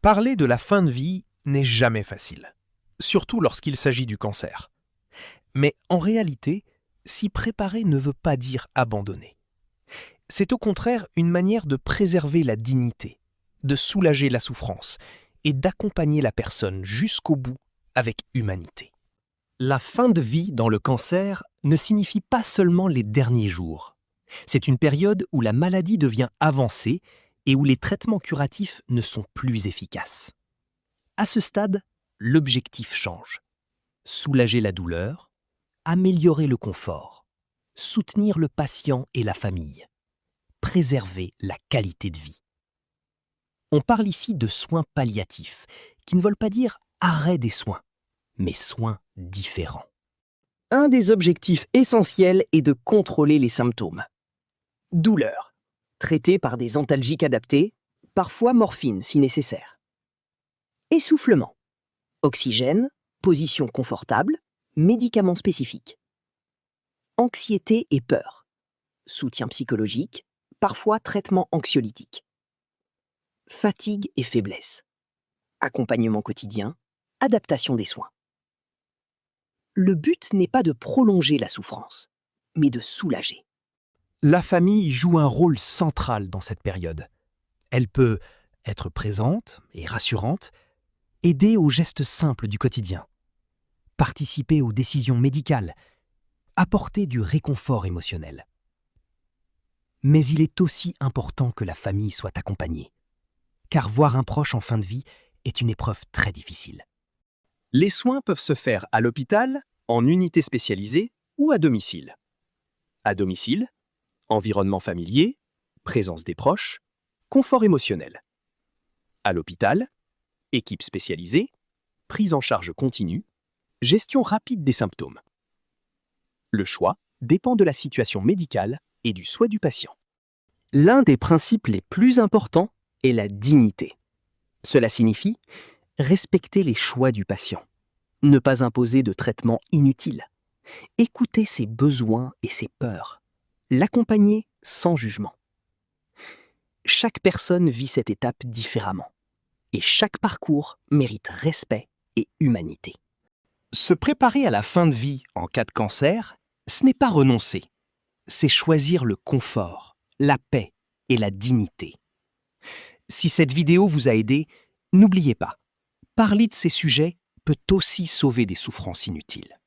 Parler de la fin de vie n'est jamais facile, surtout lorsqu'il s'agit du cancer. Mais en réalité, s'y préparer ne veut pas dire abandonner. C'est au contraire une manière de préserver la dignité, de soulager la souffrance et d'accompagner la personne jusqu'au bout avec humanité. La fin de vie dans le cancer ne signifie pas seulement les derniers jours. C'est une période où la maladie devient avancée et où les traitements curatifs ne sont plus efficaces. À ce stade, l'objectif change. Soulager la douleur, améliorer le confort, soutenir le patient et la famille, préserver la qualité de vie. On parle ici de soins palliatifs, qui ne veulent pas dire arrêt des soins, mais soins différents. Un des objectifs essentiels est de contrôler les symptômes. Douleur, traitée par des antalgiques adaptés, parfois morphine si nécessaire. Essoufflement, oxygène, position confortable, médicaments spécifiques. Anxiété et peur, soutien psychologique, parfois traitement anxiolytique. Fatigue et faiblesse, accompagnement quotidien, adaptation des soins. Le but n'est pas de prolonger la souffrance, mais de soulager. La famille joue un rôle central dans cette période. Elle peut être présente et rassurante, aider aux gestes simples du quotidien, participer aux décisions médicales, apporter du réconfort émotionnel. Mais il est aussi important que la famille soit accompagnée, car voir un proche en fin de vie est une épreuve très difficile. Les soins peuvent se faire à l'hôpital, en unité spécialisée ou à domicile. À domicile, environnement familier, présence des proches, confort émotionnel. À l'hôpital, équipe spécialisée, prise en charge continue, gestion rapide des symptômes. Le choix dépend de la situation médicale et du souhait du patient. L'un des principes les plus importants est la dignité. Cela signifie respecter les choix du patient, ne pas imposer de traitement inutile, écouter ses besoins et ses peurs, l'accompagner sans jugement. Chaque personne vit cette étape différemment, et chaque parcours mérite respect et humanité. Se préparer à la fin de vie en cas de cancer, ce n'est pas renoncer, c'est choisir le confort, la paix et la dignité. Si cette vidéo vous a aidé, n'oubliez pas, parler de ces sujets peut aussi sauver des souffrances inutiles.